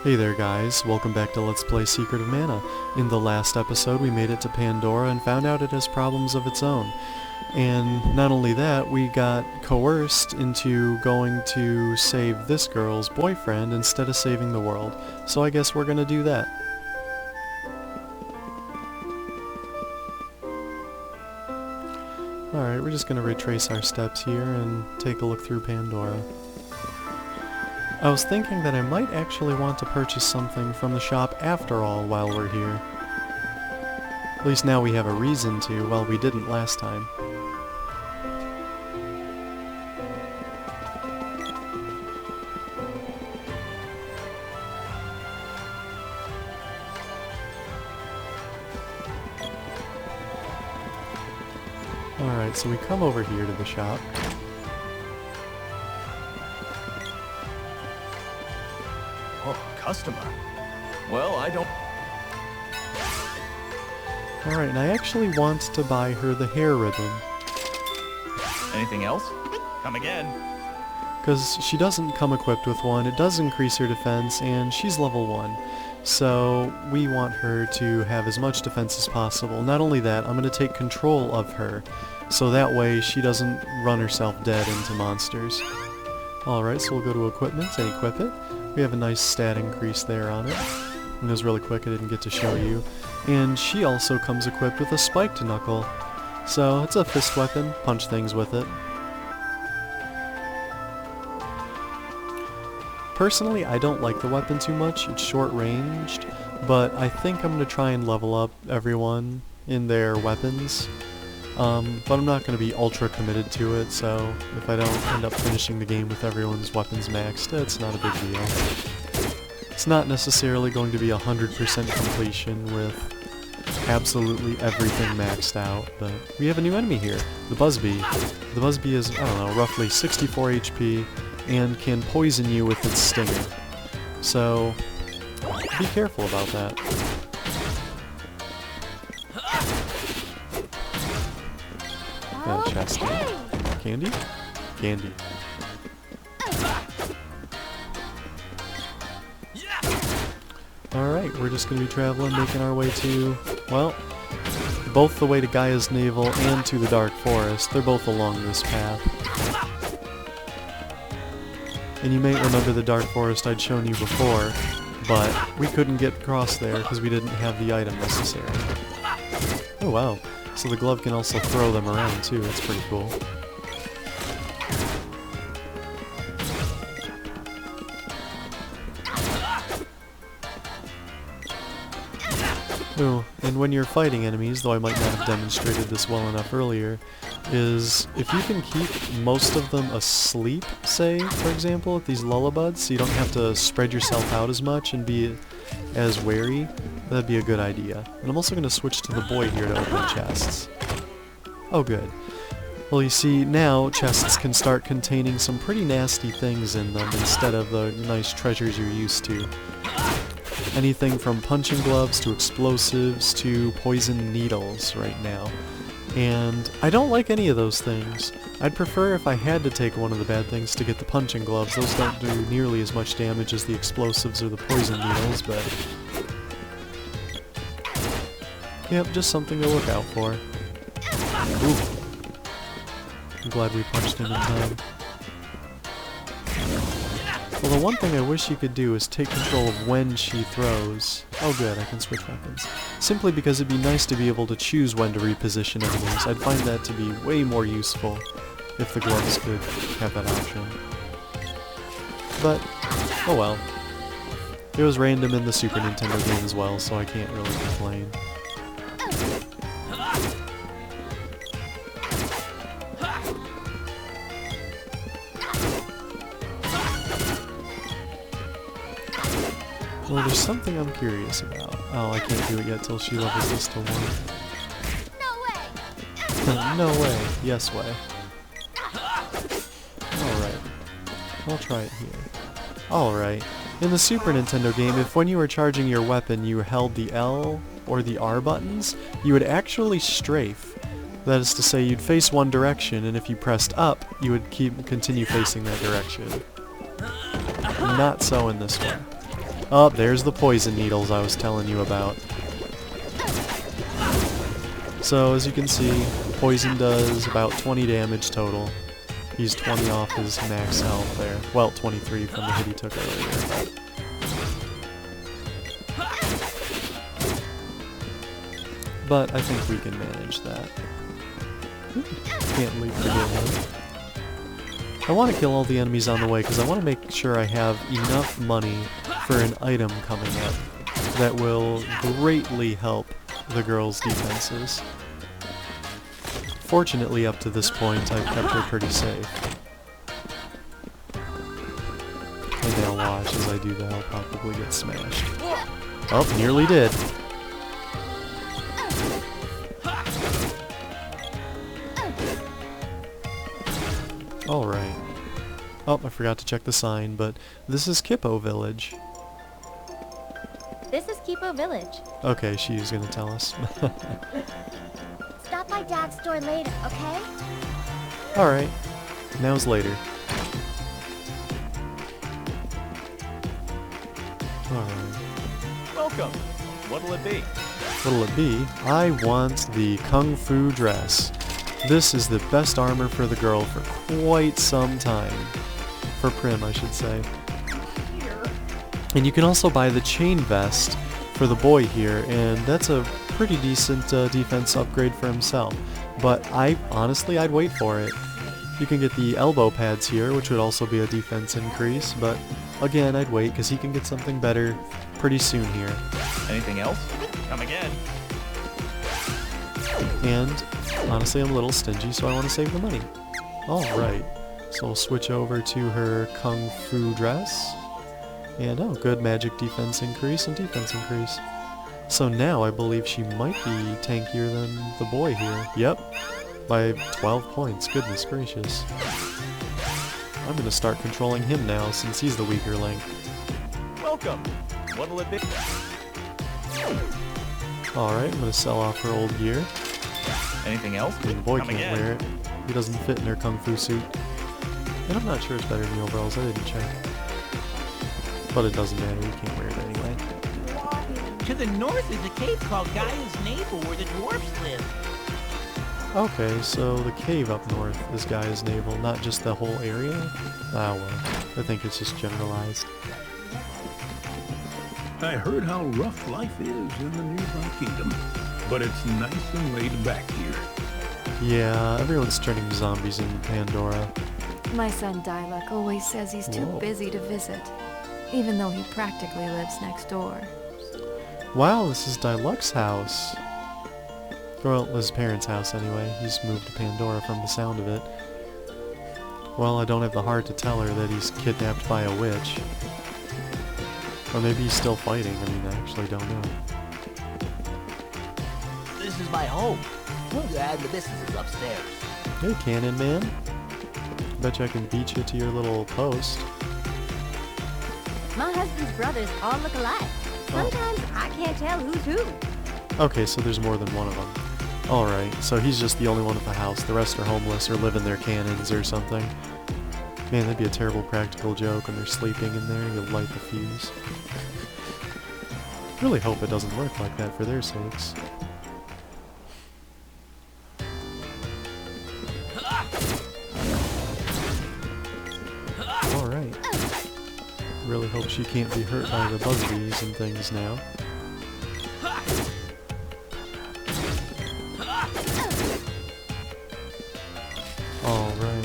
Hey there guys, welcome back to Let's Play Secret of Mana. In the last episode we made it to Pandora and found out it has problems of its own. And not only that, we got coerced into going to save this girl's boyfriend instead of saving the world. So I guess we're gonna do that. Alright, we're just gonna retrace our steps here and take a look through Pandora. I was thinking that I might actually want to purchase something from the shop after all while we're here. At least now we have a reason to, while we didn't last time. Alright, so we come over here to the shop. Customer. Well, I don't... Alright, and I actually want to buy her the hair ribbon. Anything else? Come again. Because she doesn't come equipped with one, it does increase her defense, and she's level 1. So we want her to have as much defense as possible. Not only that, I'm going to take control of her, so that way she doesn't run herself dead into monsters. Alright, so we'll go to equipment and equip it. We have a nice stat increase there on it. And it was really quick, I didn't get to show you. And she also comes equipped with a spiked knuckle. So it's a fist weapon, punch things with it. Personally, I don't like the weapon too much, it's short-ranged, but I think I'm going to try and level up everyone in their weapons. But I'm not going to be ultra committed to it, so if I don't end up finishing the game with everyone's weapons maxed, it's not a big deal. It's not necessarily going to be 100% completion with absolutely everything maxed out, but we have a new enemy here, the Busby. The Busby is, I don't know, roughly 64 HP and can poison you with its stinger. So, be careful about that. Got a chest here. Candy? Candy. Alright, we're just gonna be traveling, making our way to, well, both the way to Gaia's Navel and to the Dark Forest. They're both along this path. And you may remember the Dark Forest I'd shown you before, but we couldn't get across there because we didn't have the item necessary. Oh wow. So the glove can also throw them around too, that's pretty cool. Oh, and when you're fighting enemies, though I might not have demonstrated this well enough earlier, is if you can keep most of them asleep, say, for example, at these lullabuds, so you don't have to spread yourself out as much and be as wary, that'd be a good idea. And I'm also going to switch to the boy here to open chests. Oh good. Well, you see, now chests can start containing some pretty nasty things in them instead of the nice treasures you're used to. Anything from punching gloves to explosives to poison needles right now. And I don't like any of those things. I'd prefer if I had to take one of the bad things to get the punching gloves. Those don't do nearly as much damage as the explosives or the poison needles, but... yep, just something to look out for. Ooh. I'm glad we punched him in time. Well, the one thing I wish you could do is take control of when she throws. Oh good, I can switch weapons. Simply because it'd be nice to be able to choose when to reposition enemies. I'd find that to be way more useful if the gloves could have that option. But, oh well. It was random in the Super Nintendo game as well, so I can't really complain. Well, there's something I'm curious about. Oh, I can't do it yet till she levels this to 1. No way! No way. Yes way. Alright. I'll try it here. Alright. In the Super Nintendo game, if when you were charging your weapon you held the L or the R buttons, you would actually strafe. That is to say, you'd face one direction, and if you pressed up, you would continue facing that direction. Not so in this one. Oh, there's the poison needles I was telling you about. So, as you can see, poison does about 20 damage total. He's 20 off his max health there. Well, 23 from the hit he took earlier. But I think we can manage that. Can't leave forget him. I want to kill all the enemies on the way because I want to make sure I have enough money for an item coming up that will greatly help the girl's defenses. Fortunately, up to this point, I've kept her pretty safe. And now watch, as I do that, I'll probably get smashed. Oh, nearly did. Alright. Oh, I forgot to check the sign, but this is Kippo Village. This is Kippo Village. Okay, she's gonna tell us. Stop by Dad's store later, okay? Alright. Now's later. Alright. Welcome. What'll it be? What'll it be? I want the Kung Fu dress. This is the best armor for the girl for quite some time. For Prim, I should say. And you can also buy the chain vest for the boy here, and that's a pretty decent defense upgrade for himself. But honestly, I'd wait for it. You can get the elbow pads here, which would also be a defense increase, but again, I'd wait because he can get something better pretty soon here. Anything else? Come again. And honestly, I'm a little stingy, so I want to save the money. Alright, so we'll switch over to her Kung Fu dress. And oh, good magic defense increase and defense increase. So now I believe she might be tankier than the boy here. Yep, by 12 points. Goodness gracious. I'm going to start controlling him now since he's the weaker link. Welcome. What'll it be? Alright, I'm going to sell off her old gear. Anything else? I mean, the boy Come can't again. wear it. He doesn't fit in her Kung Fu suit. And I'm not sure it's better than the overalls, I didn't check. But it doesn't matter, you can't wear it anyway. To the north is a cave called Gaia's Navel where the dwarfs live. Okay, so the cave up north is Gaia's Navel, not just the whole area? Ah well, I think it's just generalized. I heard how rough life is in the nearby kingdom, but it's nice and laid back here. Yeah, everyone's turning zombies in Pandora. My son Dialog always says he's too Whoa. busy to visit, even though he practically lives next door. Wow, this is Dialog's house. Well, his parents' house anyway. He's moved to Pandora from the sound of it. Well, I don't have the heart to tell her that he's kidnapped by a witch. Or maybe he's still fighting. I mean, I actually don't know. This is my home. And the missus is upstairs. Hey, Cannon Man. Bet you I can beat you to your little post. My husband's brothers all look alike. Sometimes I can't tell who's who. Okay, so there's more than one of them. Alright, so he's just the only one at the house. The rest are homeless or live in their cannons or something. Man, that'd be a terrible practical joke when they're sleeping in there. You'll light the fuse. Really hope it doesn't work like that for their sakes. Alright. Really hope she can't be hurt by the buzz bees and things now. Alright.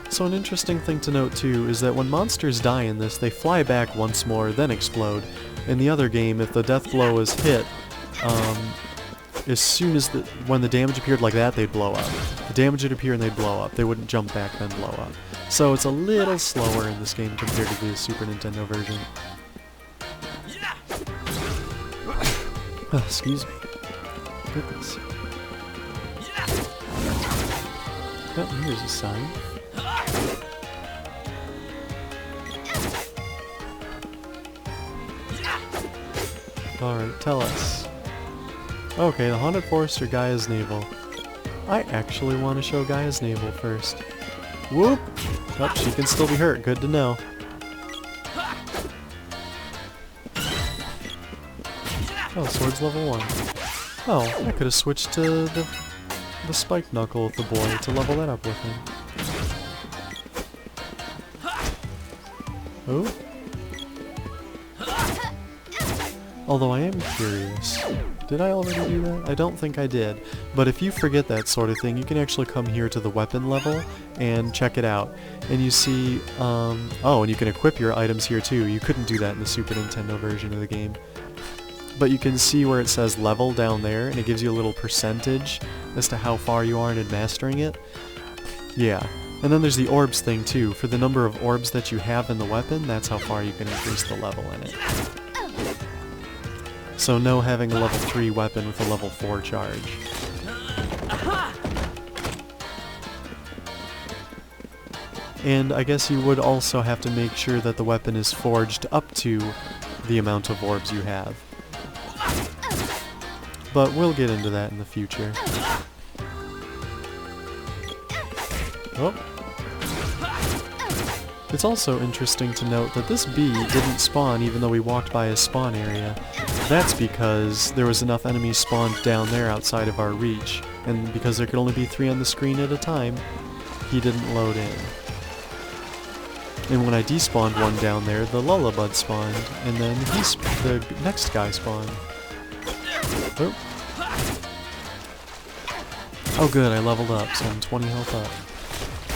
So an interesting thing to note too is that when monsters die in this, they fly back once more, then explode. In the other game, if the death blow is hit, as soon as when the damage appeared like that, they'd blow up. The damage would appear and they'd blow up. They wouldn't jump back then blow up. So it's a little slower in this game compared to the Super Nintendo version. Oh, excuse me. Goodness. Oh, here's a sign. Alright, tell us. Okay, the Haunted Forest or Gaia's Navel. I actually want to show Gaia's Navel first. Whoop! Oh, she can still be hurt. Good to know. Oh, sword's level 1. Oh, I could have switched to the spike knuckle with the boy to level that up with him. Oh? Although I am curious. Did I already do that? I don't think I did. But if you forget that sort of thing, you can actually come here to the weapon level and check it out. And you see, oh, and you can equip your items here too. You couldn't do that in the Super Nintendo version of the game. But you can see where it says level down there, and it gives you a little percentage as to how far you are in mastering it. Yeah. And then there's the orbs thing too. For the number of orbs that you have in the weapon, that's how far you can increase the level in it. So no having a level 3 weapon with a level 4 charge. And I guess you would also have to make sure that the weapon is forged up to the amount of orbs you have. But we'll get into that in the future. Oh. It's also interesting to note that this bee didn't spawn even though we walked by his spawn area. That's because there was enough enemies spawned down there outside of our reach, and because there could only be 3 on the screen at a time, he didn't load in. And when I despawned one down there, the Lullabud spawned, and then the next guy spawned. Oh. Oh good, I leveled up, so I'm 20 health up.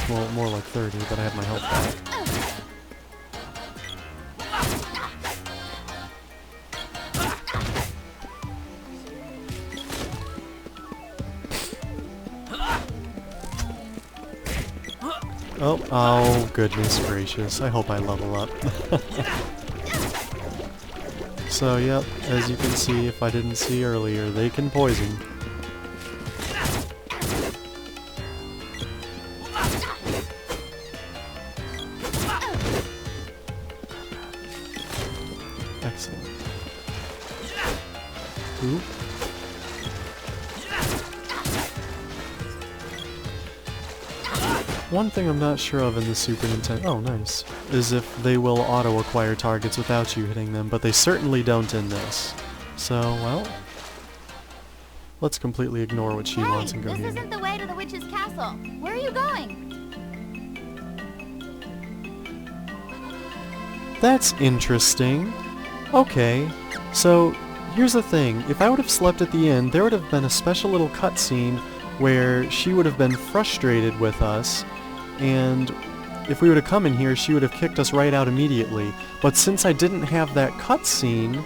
Well, more like 30, but I have my health back. Oh, goodness gracious. I hope I level up. So, yep, as you can see, if I didn't see earlier, they can poison. Excellent. Ooh. One thing I'm not sure of in the Super Nintendo, oh nice, is if they will auto-acquire targets without you hitting them, but they certainly don't in this. So, well, let's completely ignore what she wants and go this here. isn't the way to the witch's castle. Where are you going? That's interesting. Okay, so here's the thing. If I would have slept at the inn, there would have been a special little cutscene where she would have been frustrated with us, and if we would have come in here, she would have kicked us right out immediately. But since I didn't have that cutscene,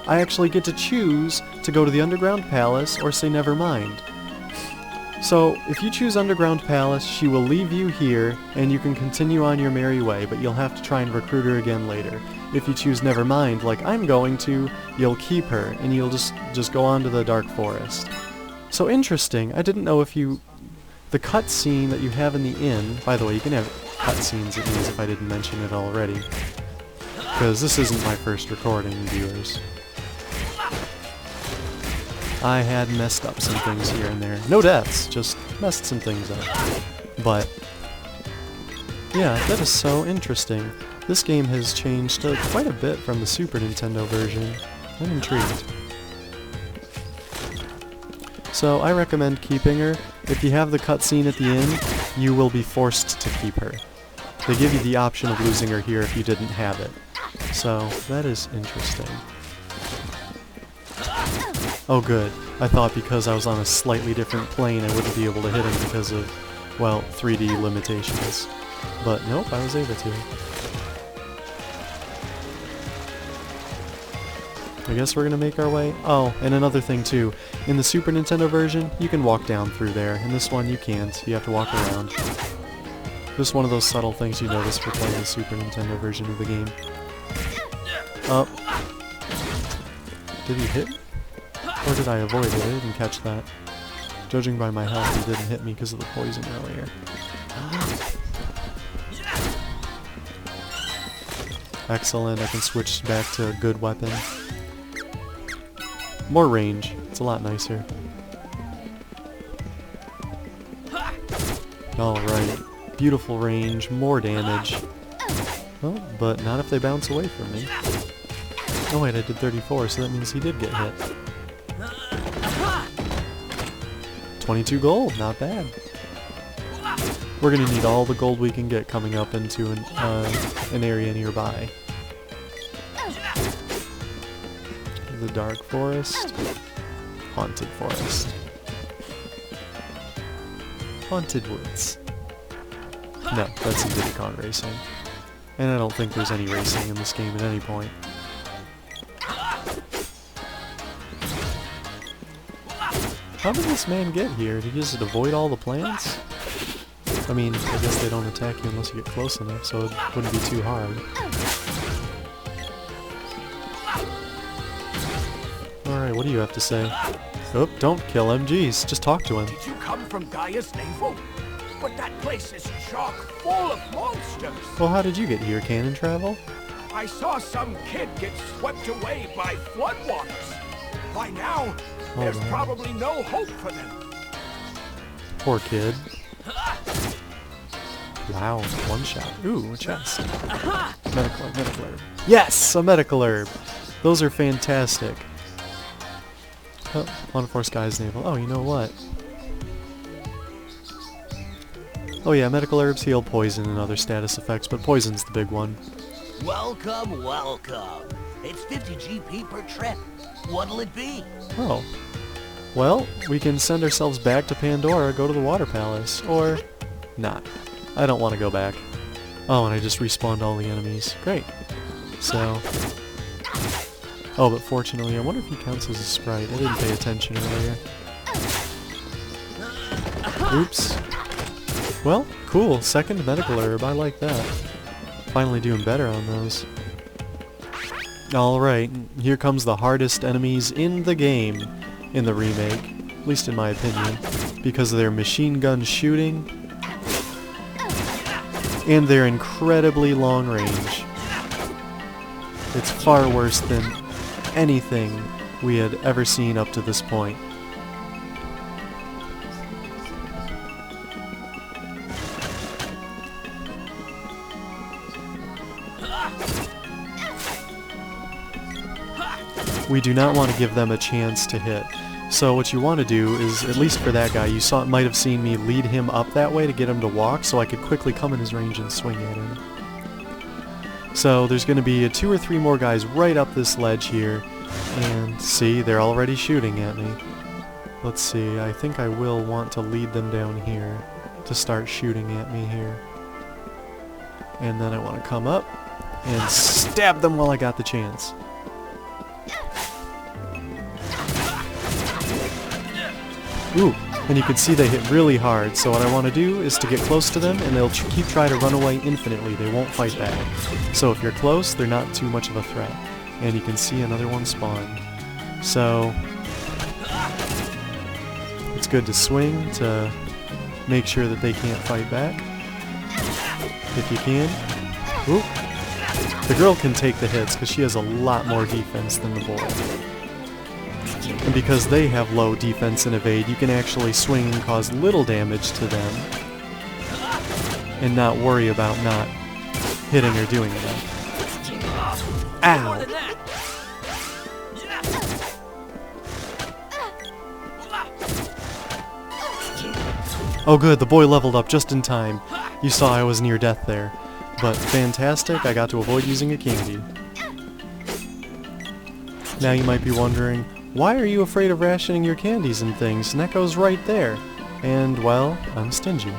I actually get to choose to go to the Underground Palace or say never mind. So, if you choose Underground Palace, she will leave you here, and you can continue on your merry way, but you'll have to try and recruit her again later. If you choose never mind, like I'm going to, you'll keep her, and you'll just go on to the Dark Forest. So interesting. I didn't know if you... The cutscene that you have in the inn... By the way, you can have cutscenes at these if I didn't mention it already. Because this isn't my first recording, viewers. I had messed up some things here and there. No deaths, just messed some things up. But... yeah, that is so interesting. This game has changed quite a bit from the Super Nintendo version. I'm intrigued. So I recommend keeping her. If you have the cutscene at the end, you will be forced to keep her. They give you the option of losing her here if you didn't have it. So that is interesting. Oh good. I thought because I was on a slightly different plane I wouldn't be able to hit him because of, well, 3D limitations. But nope, I was able to. I guess we're gonna make our way. Oh, and another thing too. In the Super Nintendo version, you can walk down through there. In this one, you can't. You have to walk around. Just one of those subtle things you notice for playing the Super Nintendo version of the game. Oh. Did he hit me? Or did I avoid it? I didn't catch that. Judging by my health, he didn't hit me because of the poison earlier. Excellent, I can switch back to a good weapon. More range. It's a lot nicer. Alright. Beautiful range, more damage. Oh, but not if they bounce away from me. Oh wait, I did 34, so that means he did get hit. 22 gold, not bad. We're gonna need all the gold we can get coming up into an area nearby. The Dark Forest. Haunted Forest. Haunted Woods. No, that's in Diddy Kong Racing. And I don't think there's any racing in this game at any point. How did this man get here? Did he just avoid all the plants? I mean, I guess they don't attack you unless you get close enough, so it wouldn't be too hard. Alright, what do you have to say? Oh, don't kill him, jeez, just talk to him. Did you come from Gaia's navel? But that place is chock full of monsters. Well, how did you get here? Cannon travel? I saw some kid get swept away by floodwaters. By now, there's man. probably no hope for them. Poor kid. Wow, one shot. Ooh, a chest. Medical herb, medical herb. Yes, a medical herb. Those are fantastic. Oh, want to force Guy's navel. Oh, you know what? Oh yeah, medical herbs heal poison and other status effects, but poison's the big one. Welcome, welcome. It's 50 GP per trip. What'll it be? Oh. Well, we can send ourselves back to Pandora, go to the Water Palace, or not. I don't want to go back. Oh, and I just respawned all the enemies. Great. So... Oh, but fortunately, I wonder if he counts as a sprite. I didn't pay attention earlier. Oops. Well, cool. Second medical herb. I like that. Finally doing better on those. Alright, here comes the hardest enemies in the game in the remake. At least in my opinion. Because of their machine gun shooting. And their incredibly long range. It's far worse than anything we had ever seen up to this point. We do not want to give them a chance to hit. So what you want to do is, at least for that guy, you might have seen me lead him up that way to get him to walk so I could quickly come in his range and swing at him. So there's going to be 2 or 3 more guys right up this ledge here, and see, they're already shooting at me. Let's see, I think I will want to lead them down here to start shooting at me here. And then I want to come up and stab them while I got the chance. Ooh, and you can see they hit really hard, so what I want to do is to get close to them, and they'll keep trying to run away infinitely. They won't fight back. So if you're close, they're not too much of a threat. And you can see another one spawn. So it's good to swing to make sure that they can't fight back. If you can. Ooh. The girl can take the hits because she has a lot more defense than the boy. And because they have low defense and evade, you can actually swing and cause little damage to them and not worry about not hitting or doing enough. Ow! Oh good, the boy leveled up just in time. You saw I was near death there. But fantastic, I got to avoid using a candy. Now you might be wondering, why are you afraid of rationing your candies and things? Neko's right there. And, well, I'm stingy.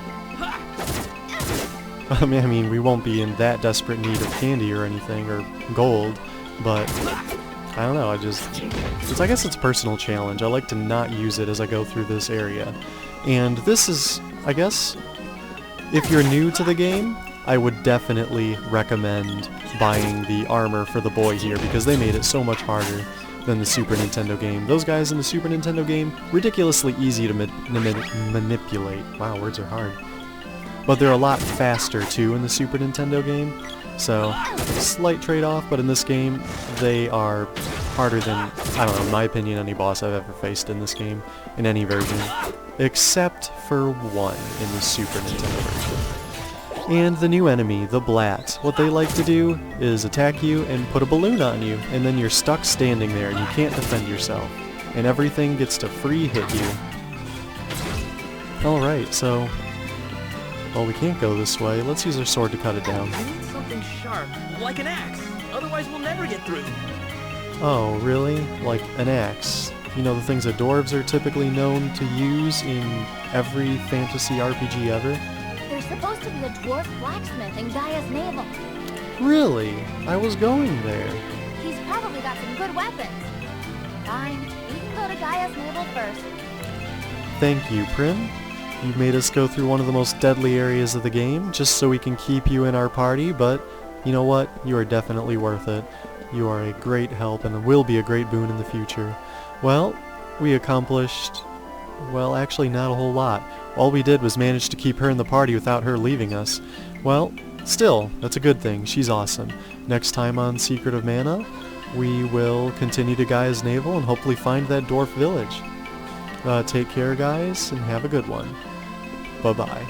I mean, we won't be in that desperate need of candy or anything, or gold, but I don't know, I guess it's a personal challenge. I like to not use it as I go through this area. And this is, I guess, if you're new to the game, I would definitely recommend buying the armor for the boy here, because they made it so much harder than the Super Nintendo game. Those guys in the Super Nintendo game, ridiculously easy to manipulate. Wow, words are hard. But they're a lot faster, too, in the Super Nintendo game. So, slight trade-off, but in this game, they are harder than, I don't know, in my opinion, any boss I've ever faced in this game, in any version. Except for one in the Super Nintendo version. And the new enemy, the Blat. What they like to do is attack you and put a balloon on you, and then you're stuck standing there and you can't defend yourself. And everything gets to free hit you. Alright, so... well, we can't go this way. Let's use our sword to cut it down. I need something sharp, like an axe. Otherwise we'll never get through. Oh, really? Like an axe? You know, the things that dwarves are typically known to use in every fantasy RPG ever? There's supposed to be a dwarf blacksmith in Gaia's navel. Really? I was going there. He's probably got some good weapons. Fine, we can go to Gaia's navel first. Thank you, Prim. You've made us go through one of the most deadly areas of the game, just so we can keep you in our party, but you know what? You are definitely worth it. You are a great help and will be a great boon in the future. Well, we accomplished, well, actually not a whole lot. All we did was manage to keep her in the party without her leaving us. Well, still, that's a good thing. She's awesome. Next time on Secret of Mana, we will continue to Gaia's Navel and hopefully find that dwarf village. Take care, guys, and have a good one. Bye-bye.